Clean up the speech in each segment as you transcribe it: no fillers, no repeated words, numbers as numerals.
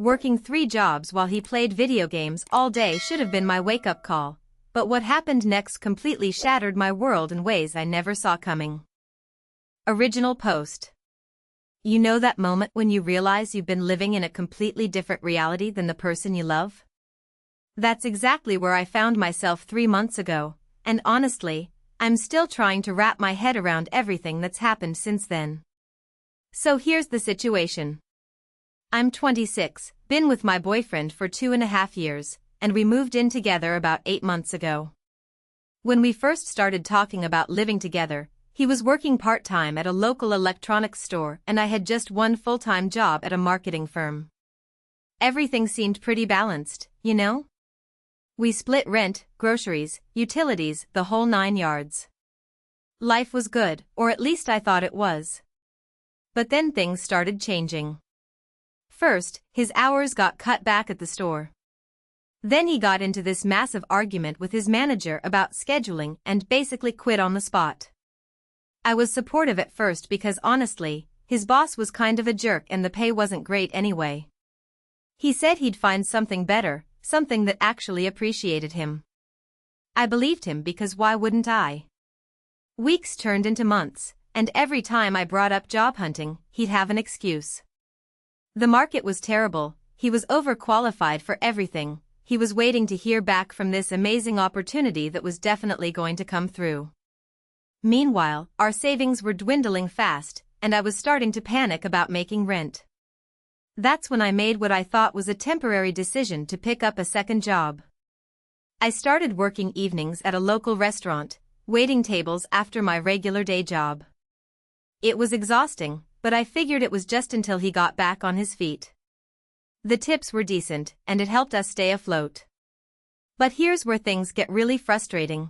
Working 3 jobs while he played video games all day should have been my wake-up call, but what happened next completely shattered my world in ways I never saw coming. Original post. You know that moment when you realize you've been living in a completely different reality than the person you love? That's exactly where I found myself 3 months ago, and honestly, I'm still trying to wrap my head around everything that's happened since then. So here's the situation. I'm 26, been with my boyfriend for 2.5 years, and we moved in together about 8 months ago. When we first started talking about living together, he was working part-time at a local electronics store and I had just one full-time job at a marketing firm. Everything seemed pretty balanced, you know? We split rent, groceries, utilities, the whole 9 yards. Life was good, or at least I thought it was. But then things started changing. First, his hours got cut back at the store. Then he got into this massive argument with his manager about scheduling and basically quit on the spot. I was supportive at first because honestly, his boss was kind of a jerk and the pay wasn't great anyway. He said he'd find something better, something that actually appreciated him. I believed him because why wouldn't I? Weeks turned into months, and every time I brought up job hunting, he'd have an excuse. The market was terrible, he was overqualified for everything, he was waiting to hear back from this amazing opportunity that was definitely going to come through. Meanwhile, our savings were dwindling fast, and I was starting to panic about making rent. That's when I made what I thought was a temporary decision to pick up a second job. I started working evenings at a local restaurant, waiting tables after my regular day job. It was exhausting, but I figured it was just until he got back on his feet. The tips were decent, and it helped us stay afloat. But here's where things get really frustrating.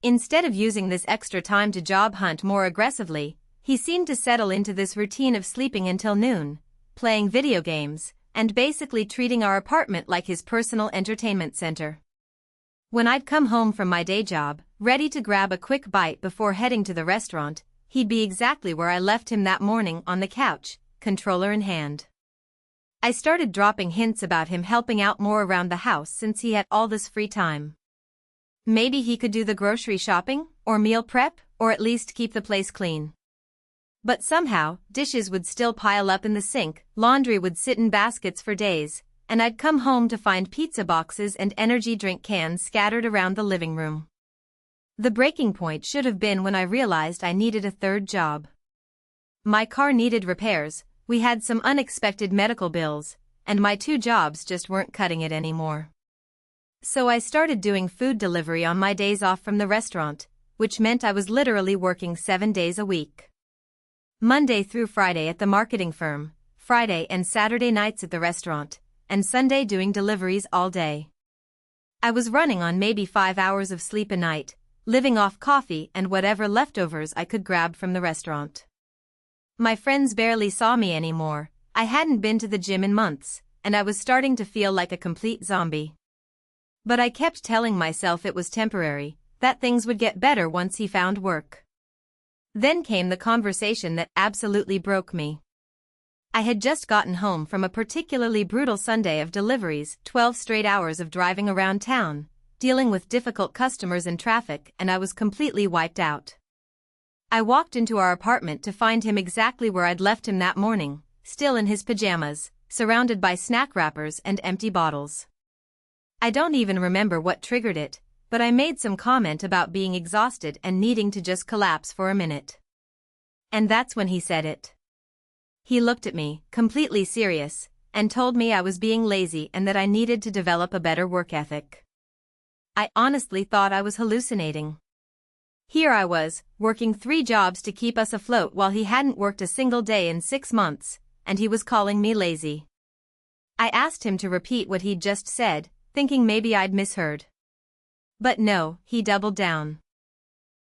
Instead of using this extra time to job hunt more aggressively, he seemed to settle into this routine of sleeping until noon, playing video games, and basically treating our apartment like his personal entertainment center. When I'd come home from my day job, ready to grab a quick bite before heading to the restaurant, he'd be exactly where I left him that morning on the couch, controller in hand. I started dropping hints about him helping out more around the house since he had all this free time. Maybe he could do the grocery shopping, or meal prep, or at least keep the place clean. But somehow, dishes would still pile up in the sink, laundry would sit in baskets for days, and I'd come home to find pizza boxes and energy drink cans scattered around the living room. The breaking point should have been when I realized I needed a third job. My car needed repairs, we had some unexpected medical bills, and my 2 jobs just weren't cutting it anymore. So I started doing food delivery on my days off from the restaurant, which meant I was literally working 7 days a week. Monday through Friday at the marketing firm, Friday and Saturday nights at the restaurant, and Sunday doing deliveries all day. I was running on maybe 5 hours of sleep a night, living off coffee and whatever leftovers I could grab from the restaurant. My friends barely saw me anymore, I hadn't been to the gym in months, and I was starting to feel like a complete zombie. But I kept telling myself it was temporary, that things would get better once he found work. Then came the conversation that absolutely broke me. I had just gotten home from a particularly brutal Sunday of deliveries, 12 straight hours of driving around town, dealing with difficult customers and traffic, and I was completely wiped out. I walked into our apartment to find him exactly where I'd left him that morning, still in his pajamas, surrounded by snack wrappers and empty bottles. I don't even remember what triggered it, but I made some comment about being exhausted and needing to just collapse for a minute. And that's when he said it. He looked at me, completely serious, and told me I was being lazy and that I needed to develop a better work ethic. I honestly thought I was hallucinating. Here I was, working 3 jobs to keep us afloat while he hadn't worked a single day in 6 months, and he was calling me lazy. I asked him to repeat what he'd just said, thinking maybe I'd misheard. But no, he doubled down.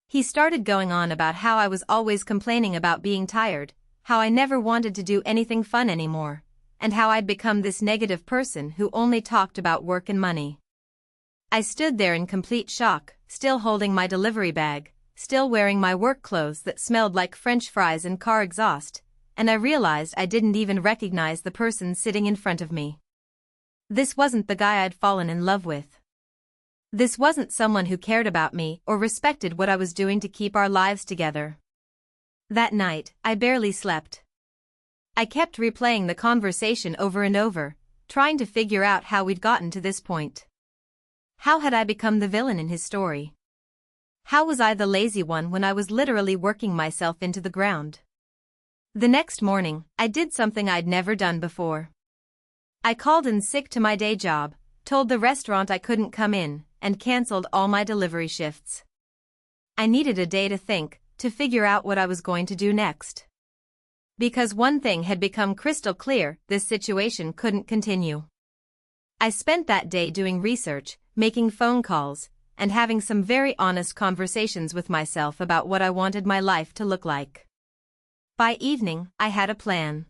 He started going on about how I was always complaining about being tired, how I never wanted to do anything fun anymore, and how I'd become this negative person who only talked about work and money. I stood there in complete shock, still holding my delivery bag, still wearing my work clothes that smelled like French fries and car exhaust, and I realized I didn't even recognize the person sitting in front of me. This wasn't the guy I'd fallen in love with. This wasn't someone who cared about me or respected what I was doing to keep our lives together. That night, I barely slept. I kept replaying the conversation over and over, trying to figure out how we'd gotten to this point. How had I become the villain in his story? How was I the lazy one when I was literally working myself into the ground? The next morning, I did something I'd never done before. I called in sick to my day job, told the restaurant I couldn't come in, and canceled all my delivery shifts. I needed a day to think, to figure out what I was going to do next. Because one thing had become crystal clear: this situation couldn't continue. I spent that day doing research, making phone calls, and having some very honest conversations with myself about what I wanted my life to look like. By evening, I had a plan.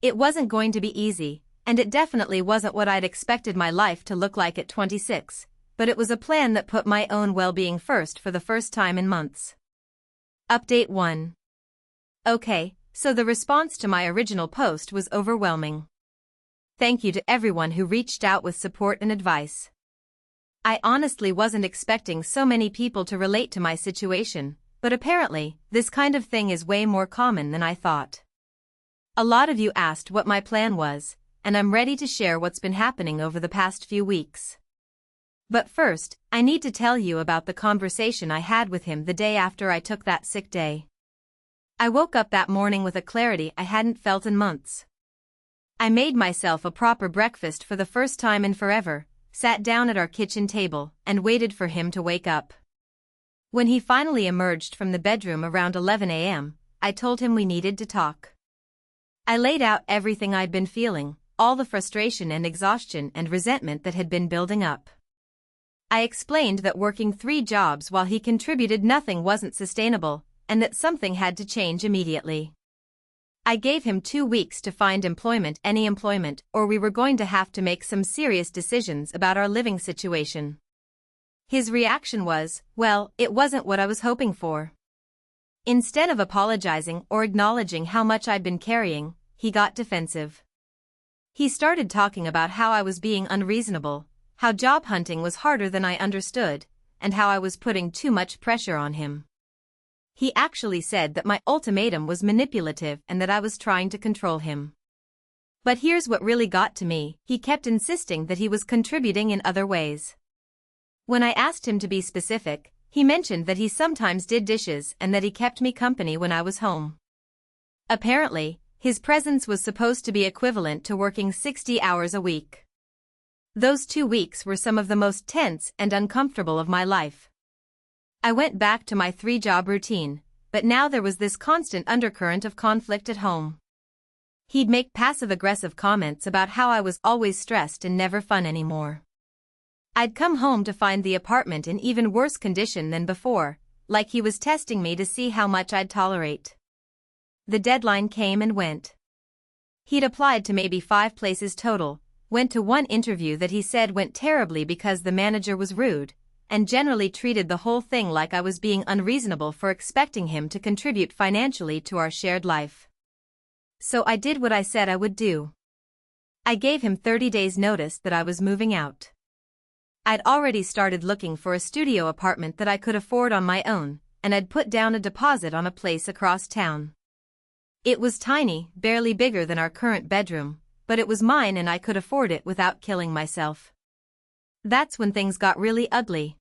It wasn't going to be easy, and it definitely wasn't what I'd expected my life to look like at 26, but it was a plan that put my own well-being first for the first time in months. Update 1. Okay, so the response to my original post was overwhelming. Thank you to everyone who reached out with support and advice. I honestly wasn't expecting so many people to relate to my situation, but apparently, this kind of thing is way more common than I thought. A lot of you asked what my plan was, and I'm ready to share what's been happening over the past few weeks. But first, I need to tell you about the conversation I had with him the day after I took that sick day. I woke up that morning with a clarity I hadn't felt in months. I made myself a proper breakfast for the first time in forever, sat down at our kitchen table, and waited for him to wake up. When he finally emerged from the bedroom around 11 a.m., I told him we needed to talk. I laid out everything I'd been feeling, all the frustration and exhaustion and resentment that had been building up. I explained that working 3 jobs while he contributed nothing wasn't sustainable, and that something had to change immediately. I gave him 2 weeks to find employment, any employment, or we were going to have to make some serious decisions about our living situation. His reaction was, well, it wasn't what I was hoping for. Instead of apologizing or acknowledging how much I'd been carrying, he got defensive. He started talking about how I was being unreasonable, how job hunting was harder than I understood, and how I was putting too much pressure on him. He actually said that my ultimatum was manipulative and that I was trying to control him. But here's what really got to me: he kept insisting that he was contributing in other ways. When I asked him to be specific, he mentioned that he sometimes did dishes and that he kept me company when I was home. Apparently, his presence was supposed to be equivalent to working 60 hours a week. Those 2 weeks were some of the most tense and uncomfortable of my life. I went back to my 3-job routine, but now there was this constant undercurrent of conflict at home. He'd make passive-aggressive comments about how I was always stressed and never fun anymore. I'd come home to find the apartment in even worse condition than before, like he was testing me to see how much I'd tolerate. The deadline came and went. He'd applied to maybe 5 places total, went to one interview that he said went terribly because the manager was rude, and generally treated the whole thing like I was being unreasonable for expecting him to contribute financially to our shared life. So I did what I said I would do. I gave him 30 days notice that I was moving out. I'd already started looking for a studio apartment that I could afford on my own, and I'd put down a deposit on a place across town. It was tiny, barely bigger than our current bedroom, but it was mine and I could afford it without killing myself. That's when things got really ugly.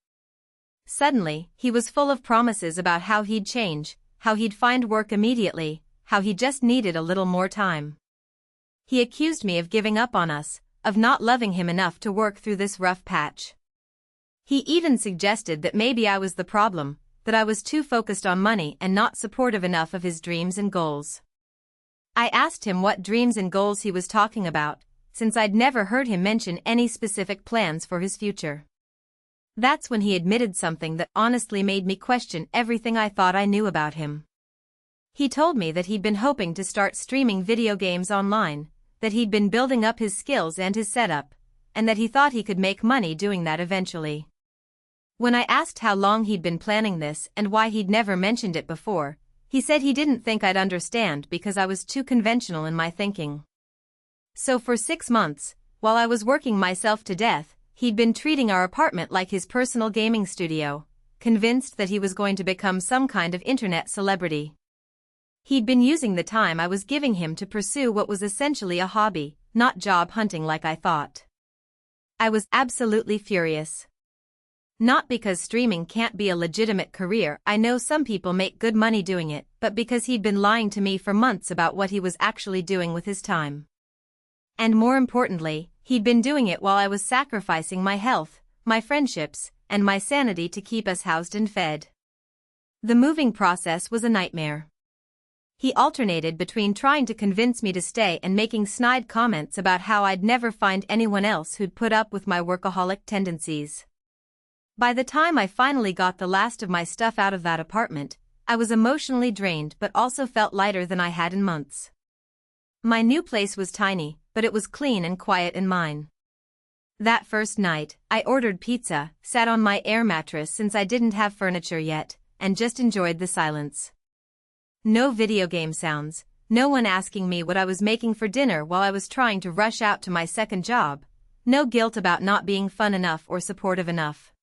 Suddenly, he was full of promises about how he'd change, how he'd find work immediately, how he just needed a little more time. He accused me of giving up on us, of not loving him enough to work through this rough patch. He even suggested that maybe I was the problem, that I was too focused on money and not supportive enough of his dreams and goals. I asked him what dreams and goals he was talking about, since I'd never heard him mention any specific plans for his future. That's when he admitted something that honestly made me question everything I thought I knew about him. He told me that he'd been hoping to start streaming video games online, that he'd been building up his skills and his setup, and that he thought he could make money doing that eventually. When I asked how long he'd been planning this and why he'd never mentioned it before, He said he didn't think I'd understand because I was too conventional in my thinking. So for 6 months, while I was working myself to death, he'd been treating our apartment like his personal gaming studio, convinced that he was going to become some kind of internet celebrity. He'd been using the time I was giving him to pursue what was essentially a hobby, not job hunting like I thought. I was absolutely furious. Not because streaming can't be a legitimate career, I know some people make good money doing it, but because he'd been lying to me for months about what he was actually doing with his time. And more importantly, he'd been doing it while I was sacrificing my health, my friendships, and my sanity to keep us housed and fed. The moving process was a nightmare. He alternated between trying to convince me to stay and making snide comments about how I'd never find anyone else who'd put up with my workaholic tendencies. By the time I finally got the last of my stuff out of that apartment, I was emotionally drained but also felt lighter than I had in months. My new place was tiny, but it was clean and quiet in mine. That first night, I ordered pizza, sat on my air mattress since I didn't have furniture yet, and just enjoyed the silence. No video game sounds, no one asking me what I was making for dinner while I was trying to rush out to my second job, no guilt about not being fun enough or supportive enough.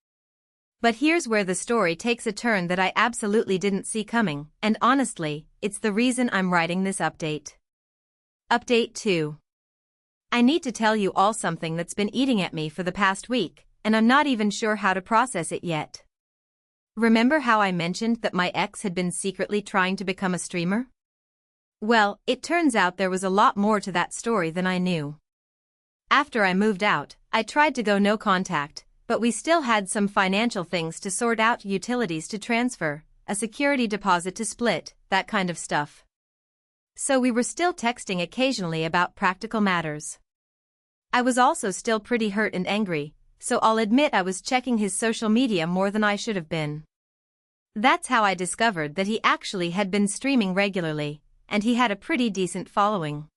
But here's where the story takes a turn that I absolutely didn't see coming, and honestly, it's the reason I'm writing this update. Update 2. I need to tell you all something that's been eating at me for the past week, and I'm not even sure how to process it yet. Remember how I mentioned that my ex had been secretly trying to become a streamer? Well, it turns out there was a lot more to that story than I knew. After I moved out, I tried to go no contact, but we still had some financial things to sort out, utilities to transfer, a security deposit to split, that kind of stuff. So we were still texting occasionally about practical matters. I was also still pretty hurt and angry, so I'll admit I was checking his social media more than I should have been. That's how I discovered that he actually had been streaming regularly, and he had a pretty decent following.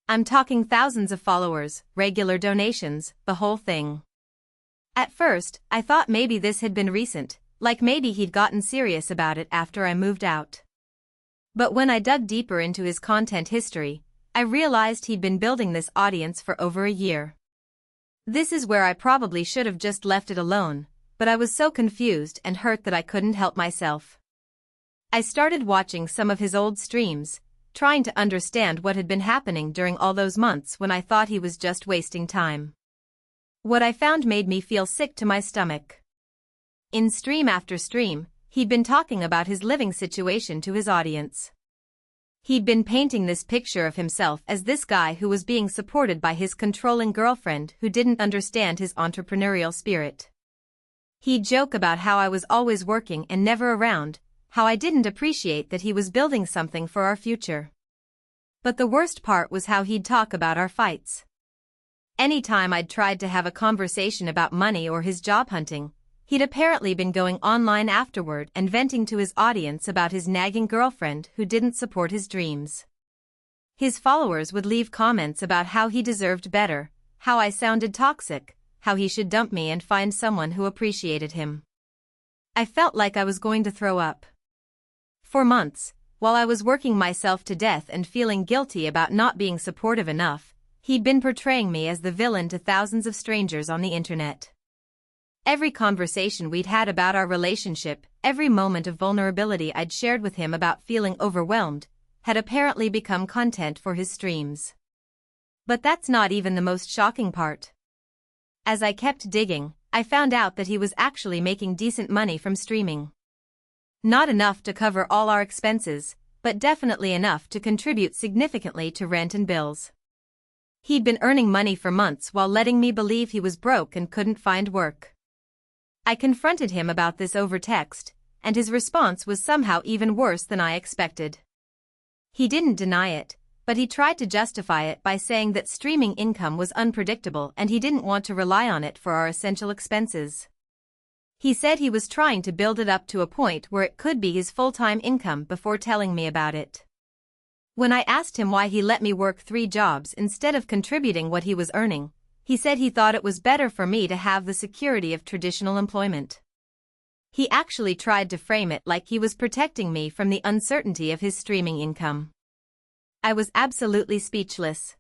I'm talking thousands of followers, regular donations, the whole thing. At first, I thought maybe this had been recent, like maybe he'd gotten serious about it after I moved out. But when I dug deeper into his content history, I realized he'd been building this audience for over a year. This is where I probably should have just left it alone, but I was so confused and hurt that I couldn't help myself. I started watching some of his old streams, trying to understand what had been happening during all those months when I thought he was just wasting time. What I found made me feel sick to my stomach. In stream after stream, he'd been talking about his living situation to his audience. He'd been painting this picture of himself as this guy who was being supported by his controlling girlfriend who didn't understand his entrepreneurial spirit. He'd joke about how I was always working and never around, how I didn't appreciate that he was building something for our future. But the worst part was how he'd talk about our fights. Anytime I'd tried to have a conversation about money or his job hunting, he'd apparently been going online afterward and venting to his audience about his nagging girlfriend who didn't support his dreams. His followers would leave comments about how he deserved better, how I sounded toxic, how he should dump me and find someone who appreciated him. I felt like I was going to throw up. For months, while I was working myself to death and feeling guilty about not being supportive enough, he'd been portraying me as the villain to thousands of strangers on the internet. Every conversation we'd had about our relationship, every moment of vulnerability I'd shared with him about feeling overwhelmed, had apparently become content for his streams. But that's not even the most shocking part. As I kept digging, I found out that he was actually making decent money from streaming. Not enough to cover all our expenses, but definitely enough to contribute significantly to rent and bills. He'd been earning money for months while letting me believe he was broke and couldn't find work. I confronted him about this over text, and his response was somehow even worse than I expected. He didn't deny it, but he tried to justify it by saying that streaming income was unpredictable and he didn't want to rely on it for our essential expenses. He said he was trying to build it up to a point where it could be his full-time income before telling me about it. When I asked him why he let me work 3 jobs instead of contributing what he was earning, he said he thought it was better for me to have the security of traditional employment. He actually tried to frame it like he was protecting me from the uncertainty of his streaming income. I was absolutely speechless.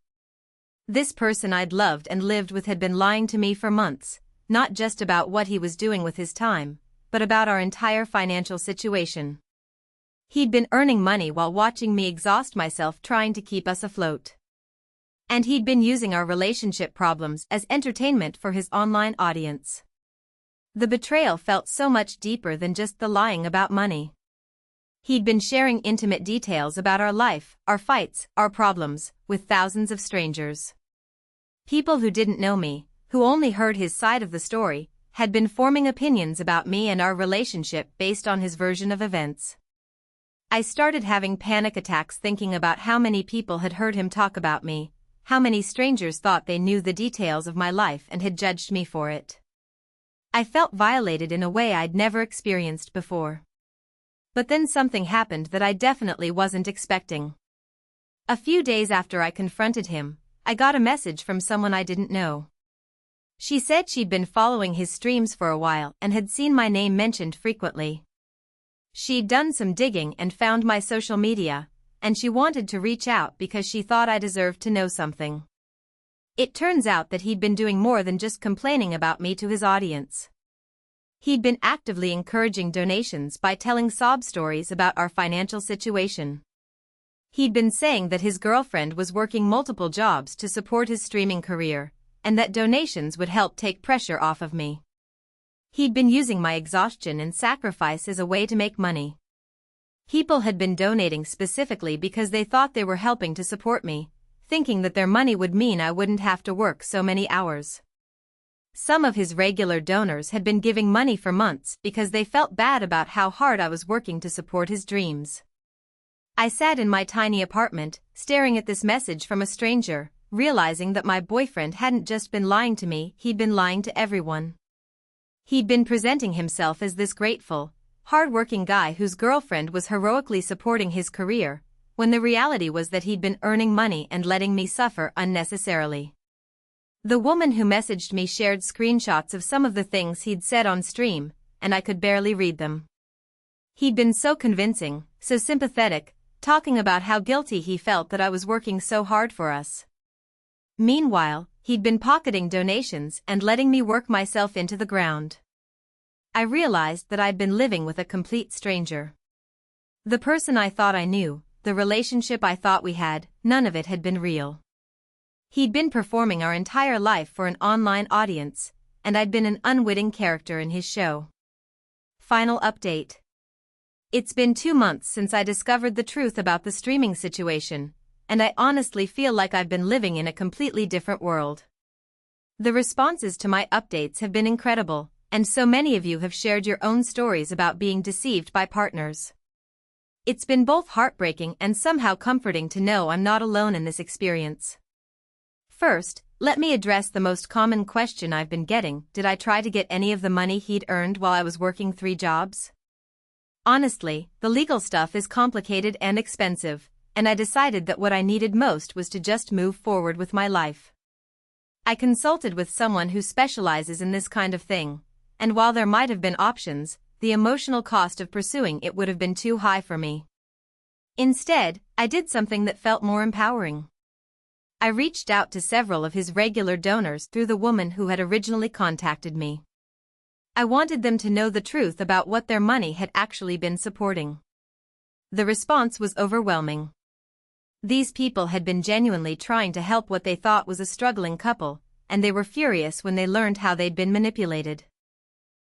This person I'd loved and lived with had been lying to me for months, not just about what he was doing with his time, but about our entire financial situation. He'd been earning money while watching me exhaust myself trying to keep us afloat. And he'd been using our relationship problems as entertainment for his online audience. The betrayal felt so much deeper than just the lying about money. He'd been sharing intimate details about our life, our fights, our problems, with thousands of strangers. People who didn't know me, who only heard his side of the story, had been forming opinions about me and our relationship based on his version of events. I started having panic attacks thinking about how many people had heard him talk about me, how many strangers thought they knew the details of my life and had judged me for it. I felt violated in a way I'd never experienced before. But then something happened that I definitely wasn't expecting. A few days after I confronted him, I got a message from someone I didn't know. She said she'd been following his streams for a while and had seen my name mentioned frequently. She'd done some digging and found my social media, and she wanted to reach out because she thought I deserved to know something. It turns out that he'd been doing more than just complaining about me to his audience. He'd been actively encouraging donations by telling sob stories about our financial situation. He'd been saying that his girlfriend was working multiple jobs to support his streaming career, and that donations would help take pressure off of me. He'd been using my exhaustion and sacrifice as a way to make money. People had been donating specifically because they thought they were helping to support me, thinking that their money would mean I wouldn't have to work so many hours. Some of his regular donors had been giving money for months because they felt bad about how hard I was working to support his dreams. I sat in my tiny apartment, staring at this message from a stranger, realizing that my boyfriend hadn't just been lying to me, he'd been lying to everyone. He'd been presenting himself as this grateful, hard-working guy whose girlfriend was heroically supporting his career, when the reality was that he'd been earning money and letting me suffer unnecessarily. The woman who messaged me shared screenshots of some of the things he'd said on stream, and I could barely read them. He'd been so convincing, so sympathetic, talking about how guilty he felt that I was working so hard for us. Meanwhile, he'd been pocketing donations and letting me work myself into the ground. I realized that I'd been living with a complete stranger. The person I thought I knew, the relationship I thought we had, none of it had been real. He'd been performing our entire life for an online audience, and I'd been an unwitting character in his show. Final update. It's been 2 months since I discovered the truth about the streaming situation, and I honestly feel like I've been living in a completely different world. The responses to my updates have been incredible, and so many of you have shared your own stories about being deceived by partners. It's been both heartbreaking and somehow comforting to know I'm not alone in this experience. First, let me address the most common question I've been getting: did I try to get any of the money he'd earned while I was working 3 jobs? Honestly, the legal stuff is complicated and expensive, and I decided that what I needed most was to just move forward with my life. I consulted with someone who specializes in this kind of thing, and while there might have been options, the emotional cost of pursuing it would have been too high for me. Instead, I did something that felt more empowering. I reached out to several of his regular donors through the woman who had originally contacted me. I wanted them to know the truth about what their money had actually been supporting. The response was overwhelming. These people had been genuinely trying to help what they thought was a struggling couple, and they were furious when they learned how they'd been manipulated.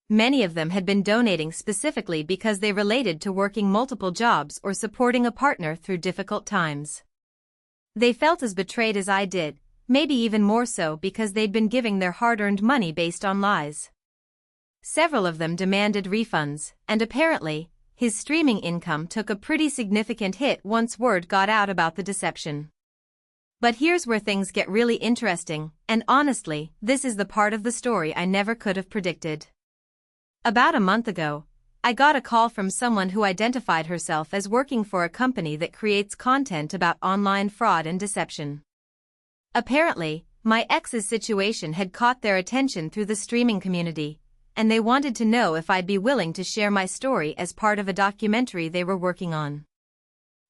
Many of them had been donating specifically because they related to working multiple jobs or supporting a partner through difficult times. They felt as betrayed as I did, maybe even more so because they'd been giving their hard-earned money based on lies. Several of them demanded refunds, and apparently, his streaming income took a pretty significant hit once word got out about the deception. But here's where things get really interesting, and honestly, this is the part of the story I never could have predicted. About a month ago, I got a call from someone who identified herself as working for a company that creates content about online fraud and deception. Apparently, my ex's situation had caught their attention through the streaming community, and they wanted to know if I'd be willing to share my story as part of a documentary they were working on.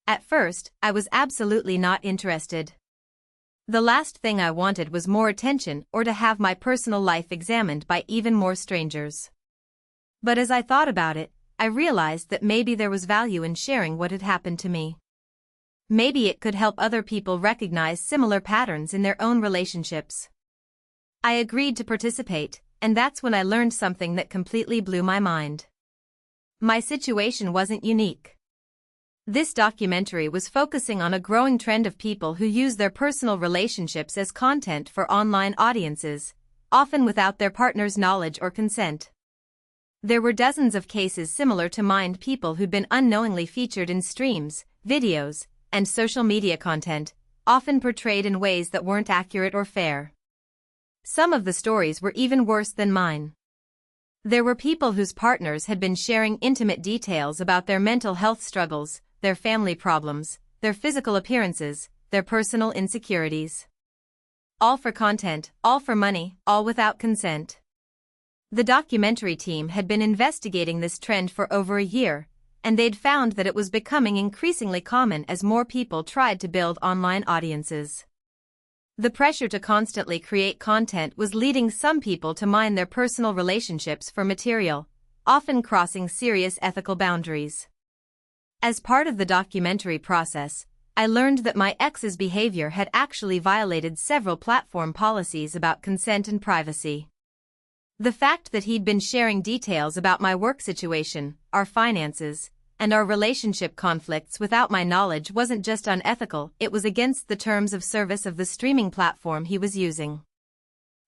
At first, I was absolutely not interested. The last thing I wanted was more attention or to have my personal life examined by even more strangers. But as I thought about it, I realized that maybe there was value in sharing what had happened to me. Maybe it could help other people recognize similar patterns in their own relationships. I agreed to participate, and that's when I learned something that completely blew my mind. My situation wasn't unique. This documentary was focusing on a growing trend of people who use their personal relationships as content for online audiences, often without their partner's knowledge or consent. There were dozens of cases similar to mine, people who'd been unknowingly featured in streams, videos, and social media content, often portrayed in ways that weren't accurate or fair. Some of the stories were even worse than mine. There were people whose partners had been sharing intimate details about their mental health struggles, their family problems, their physical appearances, their personal insecurities. All for content, all for money, all without consent. The documentary team had been investigating this trend for over a year, and they'd found that it was becoming increasingly common as more people tried to build online audiences. The pressure to constantly create content was leading some people to mine their personal relationships for material, often crossing serious ethical boundaries. As part of the documentary process, I learned that my ex's behavior had actually violated several platform policies about consent and privacy. The fact that he'd been sharing details about my work situation, our finances, and our relationship conflicts without my knowledge wasn't just unethical, it was against the terms of service of the streaming platform he was using.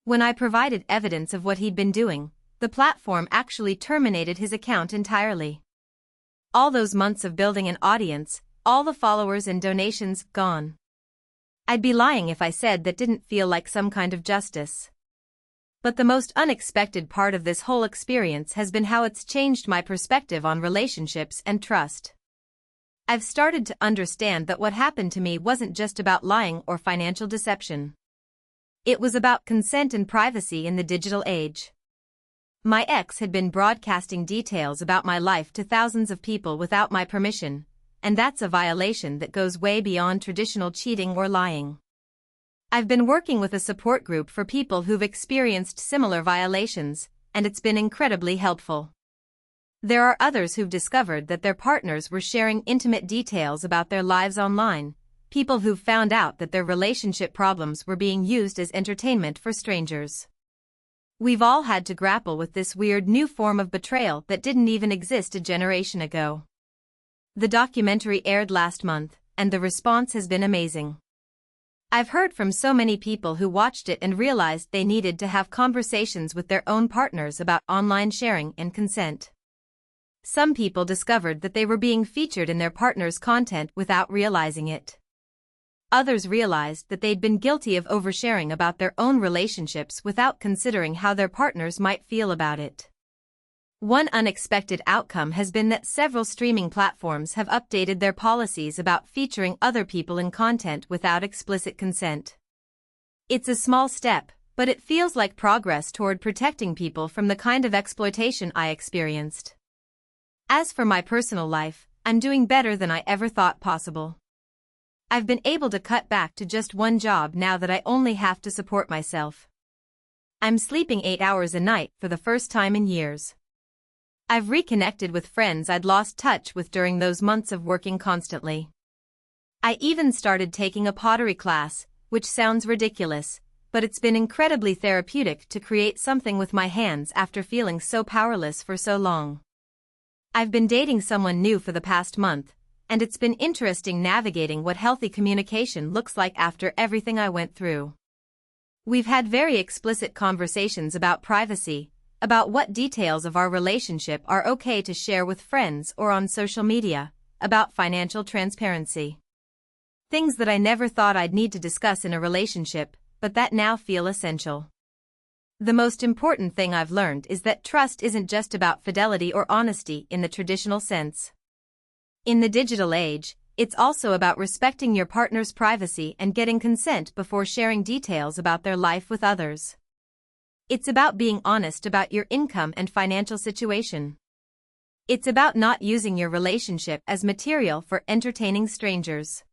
When I provided evidence of what he'd been doing, the platform actually terminated his account entirely. All those months of building an audience, all the followers and donations, gone. I'd be lying if I said that didn't feel like some kind of justice. But the most unexpected part of this whole experience has been how it's changed my perspective on relationships and trust. I've started to understand that what happened to me wasn't just about lying or financial deception. It was about consent and privacy in the digital age. My ex had been broadcasting details about my life to thousands of people without my permission, and that's a violation that goes way beyond traditional cheating or lying. I've been working with a support group for people who've experienced similar violations, and it's been incredibly helpful. There are others who've discovered that their partners were sharing intimate details about their lives online, people who've found out that their relationship problems were being used as entertainment for strangers. We've all had to grapple with this weird new form of betrayal that didn't even exist a generation ago. The documentary aired last month, and the response has been amazing. I've heard from so many people who watched it and realized they needed to have conversations with their own partners about online sharing and consent. Some people discovered that they were being featured in their partner's content without realizing it. Others realized that they'd been guilty of oversharing about their own relationships without considering how their partners might feel about it. One unexpected outcome has been that several streaming platforms have updated their policies about featuring other people in content without explicit consent. It's a small step, but it feels like progress toward protecting people from the kind of exploitation I experienced. As for my personal life, I'm doing better than I ever thought possible. I've been able to cut back to just one job now that I only have to support myself. I'm sleeping 8 hours a night for the first time in years. I've reconnected with friends I'd lost touch with during those months of working constantly. I even started taking a pottery class, which sounds ridiculous, but it's been incredibly therapeutic to create something with my hands after feeling so powerless for so long. I've been dating someone new for the past month, and it's been interesting navigating what healthy communication looks like after everything I went through. We've had very explicit conversations about privacy, about what details of our relationship are okay to share with friends or on social media, about financial transparency. Things that I never thought I'd need to discuss in a relationship, but that now feel essential. The most important thing I've learned is that trust isn't just about fidelity or honesty in the traditional sense. In the digital age, it's also about respecting your partner's privacy and getting consent before sharing details about their life with others. It's about being honest about your income and financial situation. It's about not using your relationship as material for entertaining strangers.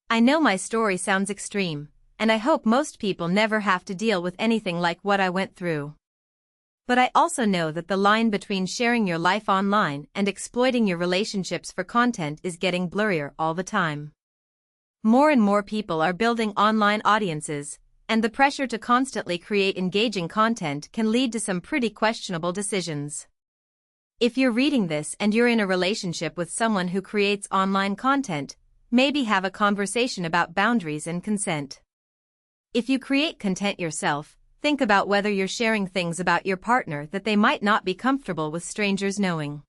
I know my story sounds extreme, and I hope most people never have to deal with anything like what I went through. But I also know that the line between sharing your life online and exploiting your relationships for content is getting blurrier all the time. More and more people are building online audiences, and the pressure to constantly create engaging content can lead to some pretty questionable decisions. If you're reading this and you're in a relationship with someone who creates online content, maybe have a conversation about boundaries and consent. If you create content yourself, think about whether you're sharing things about your partner that they might not be comfortable with strangers knowing.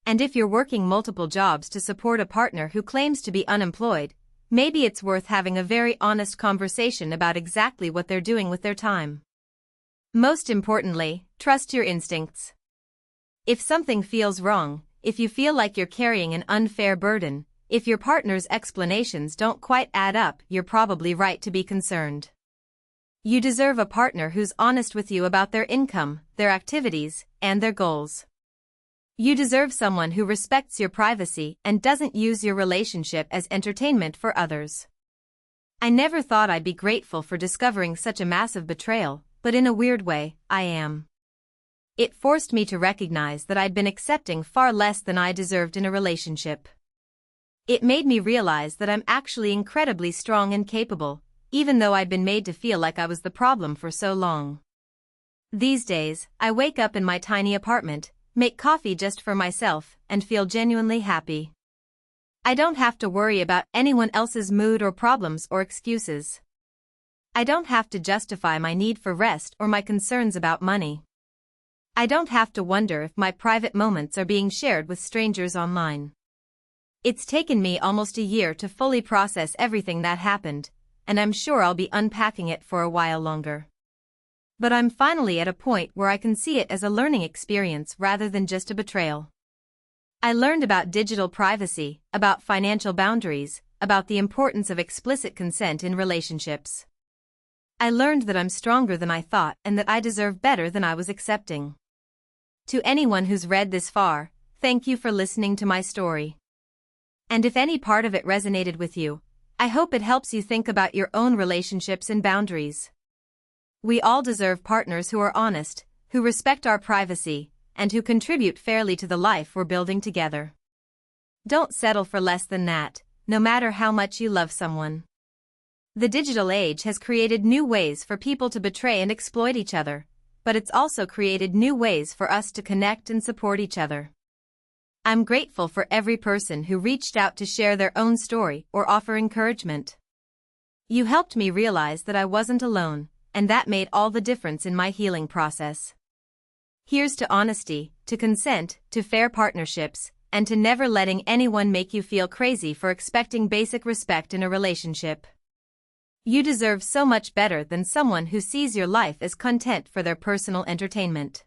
And if you're working multiple jobs to support a partner who claims to be unemployed, maybe it's worth having a very honest conversation about exactly what they're doing with their time. Most importantly, trust your instincts. If something feels wrong, if you feel like you're carrying an unfair burden, if your partner's explanations don't quite add up, you're probably right to be concerned. You deserve a partner who's honest with you about their income, their activities, and their goals. You deserve someone who respects your privacy and doesn't use your relationship as entertainment for others. I never thought I'd be grateful for discovering such a massive betrayal, but in a weird way, I am. It forced me to recognize that I'd been accepting far less than I deserved in a relationship. It made me realize that I'm actually incredibly strong and capable, even though I'd been made to feel like I was the problem for so long. These days, I wake up in my tiny apartment, make coffee just for myself, and feel genuinely happy. I don't have to worry about anyone else's mood or problems or excuses. I don't have to justify my need for rest or my concerns about money. I don't have to wonder if my private moments are being shared with strangers online. It's taken me almost a year to fully process everything that happened, and I'm sure I'll be unpacking it for a while longer. But I'm finally at a point where I can see it as a learning experience rather than just a betrayal. I learned about digital privacy, about financial boundaries, about the importance of explicit consent in relationships. I learned that I'm stronger than I thought and that I deserve better than I was accepting. To anyone who's read this far, thank you for listening to my story. And if any part of it resonated with you, I hope it helps you think about your own relationships and boundaries. We all deserve partners who are honest, who respect our privacy, and who contribute fairly to the life we're building together. Don't settle for less than that, no matter how much you love someone. The digital age has created new ways for people to betray and exploit each other, but it's also created new ways for us to connect and support each other. I'm grateful for every person who reached out to share their own story or offer encouragement. You helped me realize that I wasn't alone, and that made all the difference in my healing process. Here's to honesty, to consent, to fair partnerships, and to never letting anyone make you feel crazy for expecting basic respect in a relationship. You deserve so much better than someone who sees your life as content for their personal entertainment.